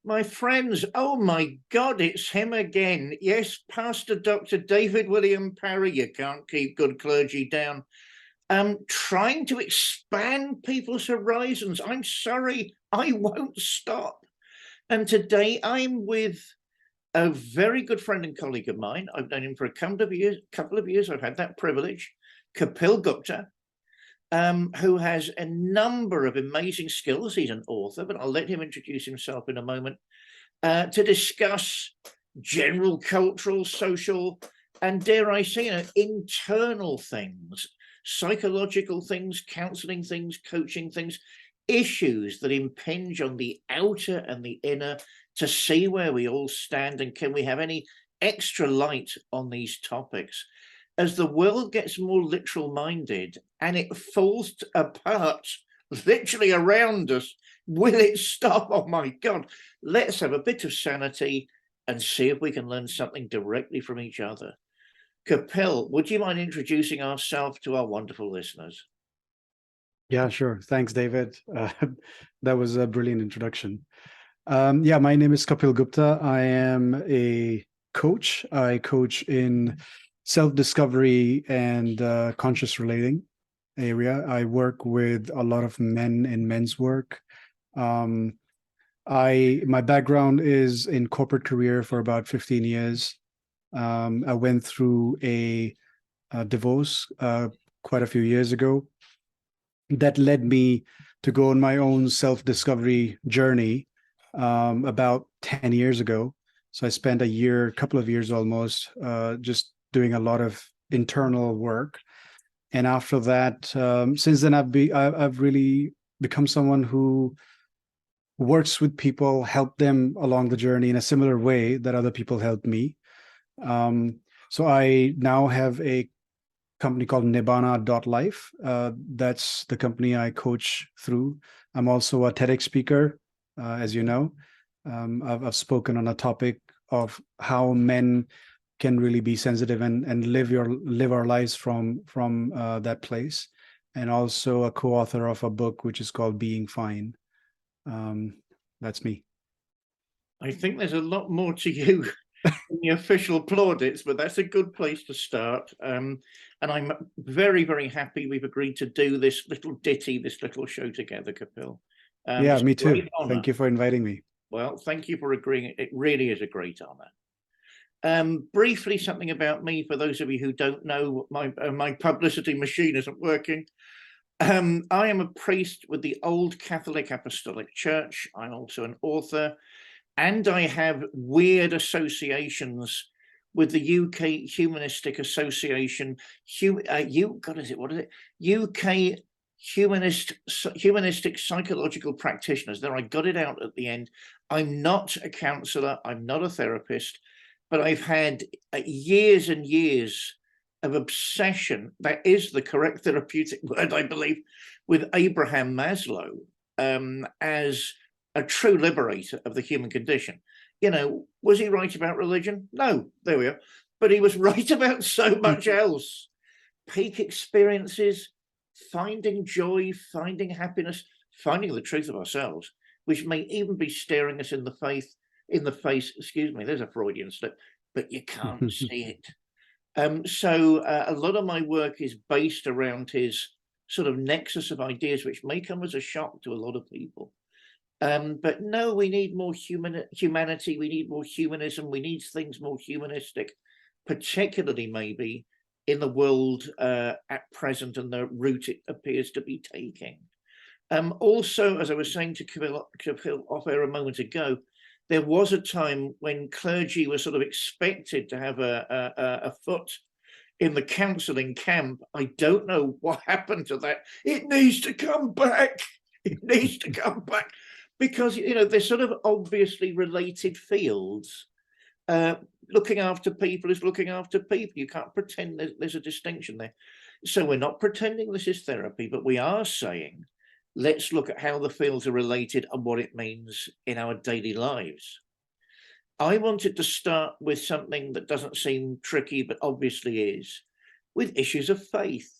My friends, oh my God, it's him again. Yes, Pastor Dr. David William Parry. You can't keep good clergy down. Trying to expand people's horizons. I'm sorry, I won't stop. And today I'm with a very good friend and colleague of mine. I've known him for a couple of years. I've had that privilege. Kapil Gupta, who has a number of amazing skills. He's an author, but I'll let him introduce himself in a moment, to discuss general cultural, social, and dare I say, internal things, psychological things, counseling things, coaching things, issues that impinge on the outer and the inner, to see where we all stand and can we have any extra light on these topics. As the world gets more literal minded and it falls apart literally around us, will it stop? Oh my God, let's have a bit of sanity and see if we can learn something directly from each other. Kapil, would you mind introducing ourselves to our wonderful listeners? Yeah, sure. Thanks, David. That was a brilliant introduction. Yeah, my name is Kapil Gupta. I am a coach. I coach in self-discovery and conscious relating area. I work with a lot of men in men's work. My background is in corporate career for about 15 years. I went through a divorce quite a few years ago. That led me to go on my own self-discovery journey about 10 years ago. So I spent a couple of years almost, just doing a lot of internal work. And after that, since then, I've really become someone who works with people, help them along the journey in a similar way that other people helped me. So I now have a company called Nibbana.life. That's the company I coach through. I'm also a TEDx speaker, as you know. I've spoken on a topic of how men can really be sensitive and live our lives from that place, and also a co-author of a book which is called Being Fine. That's me. I think there's a lot more to you than the official plaudits, but that's a good place to start. And I'm very, very happy we've agreed to do this little ditty, this little show together, Kapil. Yeah, me too. Thank you for inviting me. Well, thank you for agreeing. It really is a great honor. Briefly, something about me for those of you who don't know. My publicity machine isn't working. I am a priest with the Old Catholic Apostolic Church. I'm also an author, and I have weird associations with the UK Humanistic Association. What is it? UK Humanistic Psychological Practitioners. There, I got it out at the end. I'm not a counsellor. I'm not a therapist, but I've had years and years of obsession, that is the correct therapeutic word, I believe, with Abraham Maslow as a true liberator of the human condition. You know, was he right about religion? No, there we are. But he was right about so much else. Peak experiences, finding joy, finding happiness, finding the truth of ourselves, which may even be staring us in the face, excuse me, there's a Freudian slip, but you can't see it. So a lot of my work is based around his sort of nexus of ideas, which may come as a shock to a lot of people. But no, we need more humanity, we need more humanism, we need things more humanistic, particularly maybe in the world at present and the route it appears to be taking. Also, as I was saying to Kapil off air a moment ago, there was a time when clergy was sort of expected to have a foot in the counselling camp. I don't know what happened to that. It needs to come back. It needs to come back, because, you know, they're sort of obviously related fields. Looking after people is looking after people. You can't pretend there's a distinction there. So we're not pretending this is therapy, but we are saying, let's look at how the fields are related and what it means in our daily lives. I wanted to start with something that doesn't seem tricky, but obviously is, with issues of faith.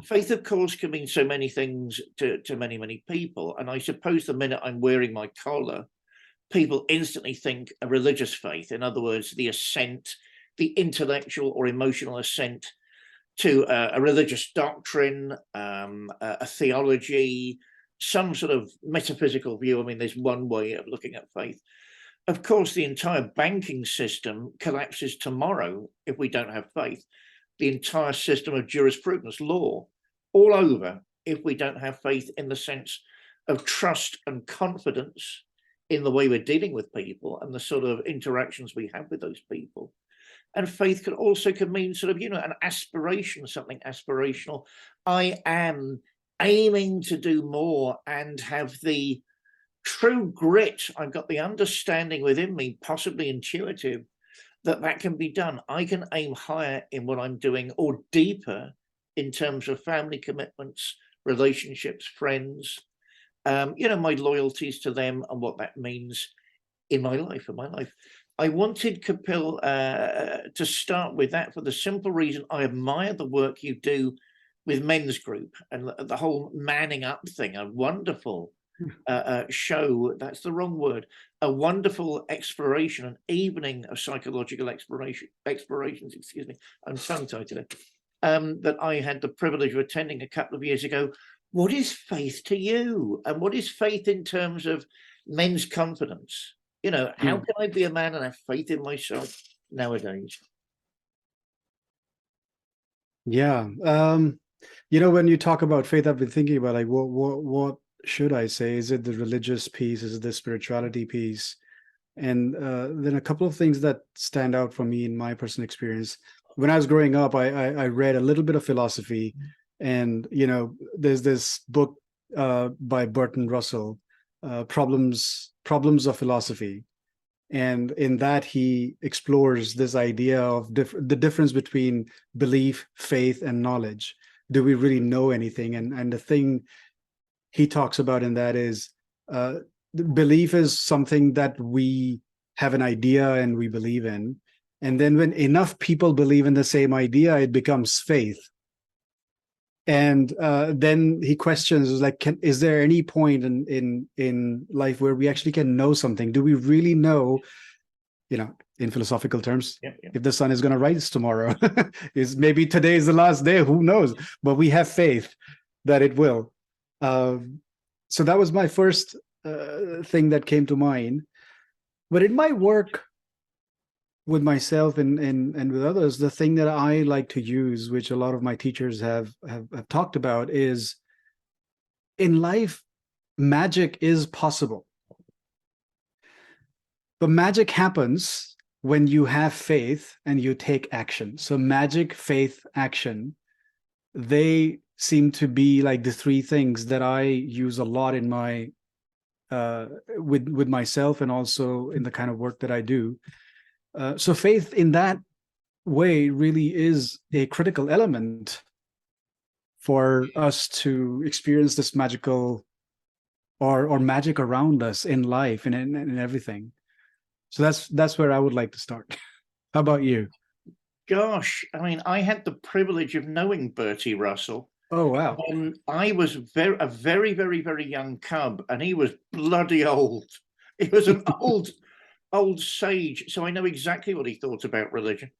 Faith, of course, can mean so many things to many, many people. And I suppose the minute I'm wearing my collar, people instantly think a religious faith. In other words, the assent, the intellectual or emotional assent to a religious doctrine, a theology, some sort of metaphysical view. I mean, there's one way of looking at faith. Of course, the entire banking system collapses tomorrow if we don't have faith. The entire system of jurisprudence, law, all over if we don't have faith in the sense of trust and confidence in the way we're dealing with people and the sort of interactions we have with those people. And faith could mean sort of, an aspiration, something aspirational. I am aiming to do more and have the true grit. I've got the understanding within me, possibly intuitive, that can be done. I can aim higher in what I'm doing or deeper in terms of family commitments, relationships, friends, my loyalties to them and what that means in my life. I wanted, Kapil, to start with that for the simple reason I admire the work you do with Men's Group and the whole manning up thing. A wonderful show, that's the wrong word, a wonderful exploration, an evening of psychological explorations, excuse me, I'm tongue-tied today, that I had the privilege of attending a couple of years ago. What is faith to you? And what is faith in terms of men's confidence? How can I be a man and have faith in myself nowadays? Yeah. When you talk about faith, I've been thinking about like what should I say? Is it the religious piece? Is it the spirituality piece? And then a couple of things that stand out for me in my personal experience. When I was growing up, I read a little bit of philosophy, and there's this book by Bertrand Russell, Problems of Philosophy. And in that, he explores this idea of the difference between belief, faith, and knowledge. Do we really know anything? And the thing he talks about in that is belief is something that we have an idea and we believe in. And then when enough people believe in the same idea, it becomes faith. And then he questions, like, is there any point in life where we actually can know something? Do we really know, in philosophical terms, if the sun is going to rise tomorrow? Is maybe today is the last day? Who knows? But we have faith that it will. So that was my first thing that came to mind. But in my work with myself and with others, the thing that I like to use, which a lot of my teachers have talked about, is in life, magic is possible. But magic happens when you have faith and you take action. So magic, faith, action, they seem to be like the three things that I use a lot in my with myself and also in the kind of work that I do. So faith in that way really is a critical element for us to experience this magical or magic around us in life and in everything. So that's where I would like to start. How about you? Gosh, I mean, I had the privilege of knowing Bertie Russell. Oh, wow. I was a very, very, very young cub, and he was bloody old. He was an old sage, so I know exactly what he thought about religion.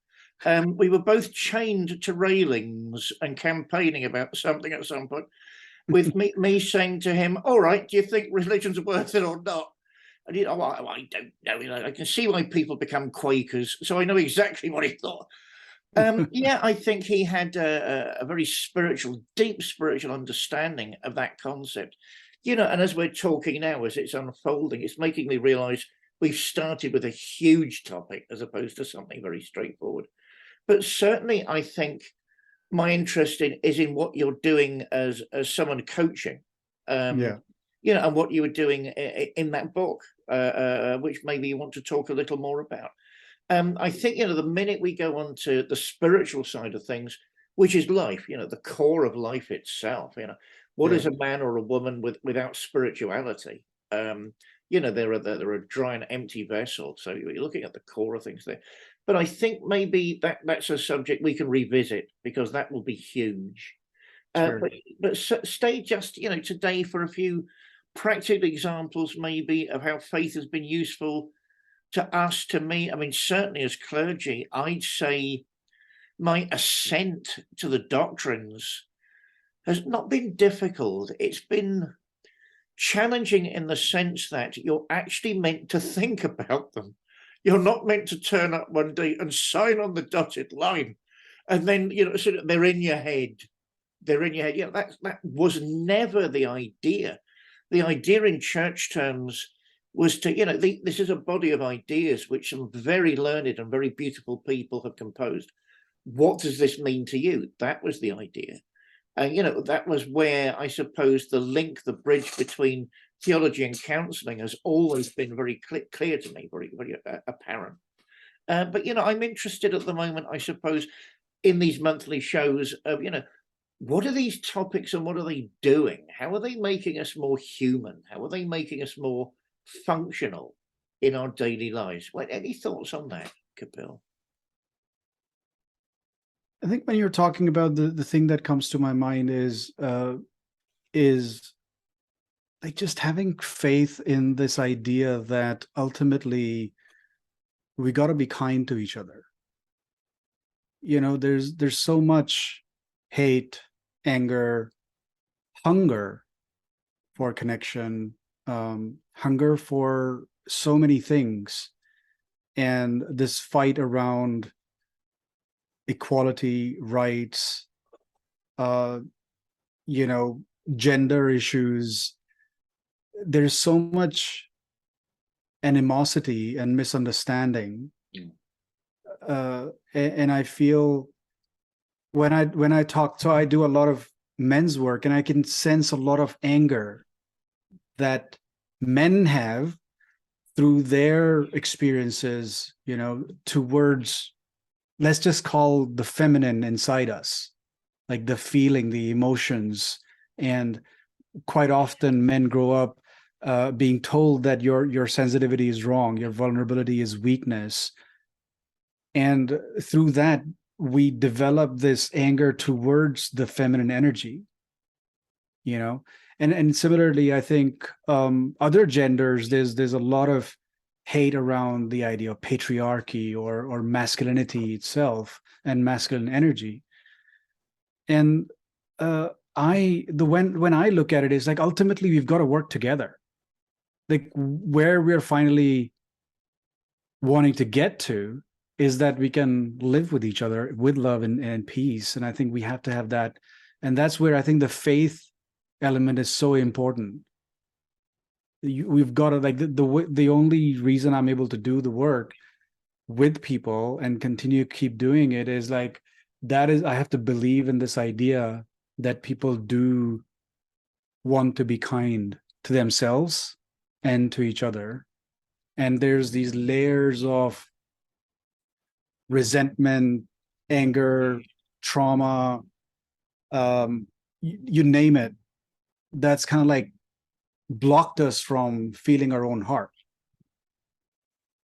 We were both chained to railings and campaigning about something at some point, with me saying to him, "All right, do you think religion's worth it or not?" And I don't know. I can see why people become Quakers, so I know exactly what he thought. Yeah, I think he had a very deep spiritual understanding of that concept. And as we're talking now, as it's unfolding, it's making me realize we've started with a huge topic as opposed to something very straightforward. But certainly, I think my interest is in what you're doing as someone coaching. And what you were doing in that book, which maybe you want to talk a little more about. I think, the minute we go on to the spiritual side of things, which is life, the core of life itself, what is a man or a woman without spirituality? They're a dry and empty vessel. So you're looking at the core of things there. But I think maybe that's a subject we can revisit, because that will be huge. Sure. But stay just, today for a few practical examples maybe of how faith has been useful to us, to me. I mean, certainly as clergy, I'd say my assent to the doctrines has not been difficult. It's been challenging in the sense that you're actually meant to think about them. You're not meant to turn up one day and sign on the dotted line, and then sort of they're in your head. They're in your head. That was never the idea. The idea in church terms was to, this is a body of ideas which some very learned and very beautiful people have composed. What does this mean to you? That was the idea. And, that was where I suppose the link, the bridge between theology and counseling has always been very clear to me, very, very apparent. But, I'm interested at the moment, I suppose, in these monthly shows of, what are these topics and what are they doing? How are they making us more human? How are they making us more functional in our daily lives? Well, any thoughts on that, Kapil? I think when you're talking about the thing that comes to my mind is like just having faith in this idea that ultimately we got to be kind to each other. There's so much hate, anger, hunger for connection, hunger for so many things, and this fight around equality, rights, gender issues. There's so much animosity and misunderstanding. And I feel when I talk, so I do a lot of men's work, and I can sense a lot of anger that men have through their experiences, towards, let's just call the feminine inside us, like the feeling, the emotions. And quite often men grow up being told that your sensitivity is wrong, your vulnerability is weakness. And through that, we develop this anger towards the feminine energy, and similarly, I think other genders, there's a lot of hate around the idea of patriarchy or masculinity itself and masculine energy. And when I look at it, is like ultimately we've got to work together. Like where we're finally wanting to get to is that we can live with each other with love and peace. And I think we have to have that. And that's where I think the faith element is so important. We've got to, like, the only reason I'm able to do the work with people and continue to keep doing it is like, that is, I have to believe in this idea that people do want to be kind to themselves and to each other. And there's these layers of resentment, anger, trauma, you name it, that's kind of like blocked us from feeling our own heart.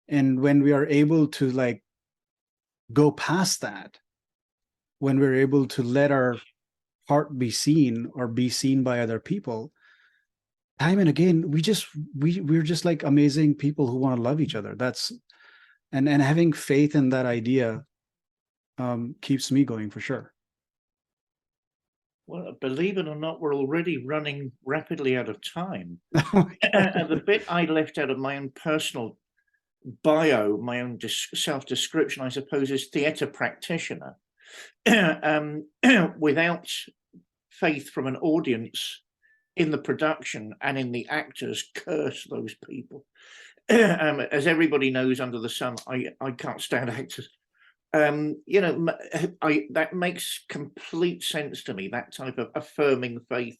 And when we are able to like go past that, when we're able to let our heart be seen or be seen by other people, time and again, we're just like amazing people who want to love each other. That's and having faith in that idea keeps me going for sure. Well, believe it or not, we're already running rapidly out of time. And the bit I left out of my own personal bio, my own self-description, I suppose, is theatre practitioner. Without faith from an audience in the production and in the actors, curse those people. As everybody knows under the sun, I can't stand actors. That makes complete sense to me, that type of affirming faith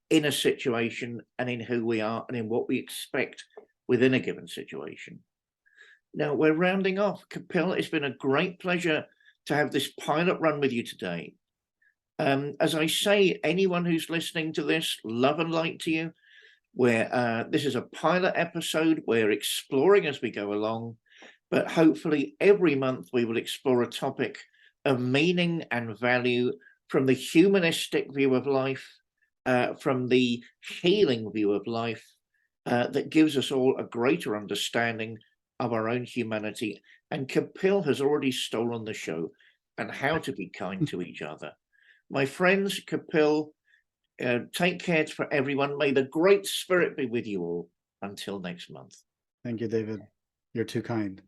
in a situation and in who we are and in what we expect within a given situation. Now we're rounding off. Kapil, it's been a great pleasure to have this pilot run with you today. As I say, anyone who's listening to this, love and light to you. This is a pilot episode. We're exploring as we go along, but hopefully every month we will explore a topic of meaning and value from the humanistic view of life, from the healing view of life that gives us all a greater understanding of our own humanity. And Kapil has already stolen the show and how to be kind to each other. My friends, Kapil, take care for everyone. May the great spirit be with you all until next month. Thank you, David. You're too kind.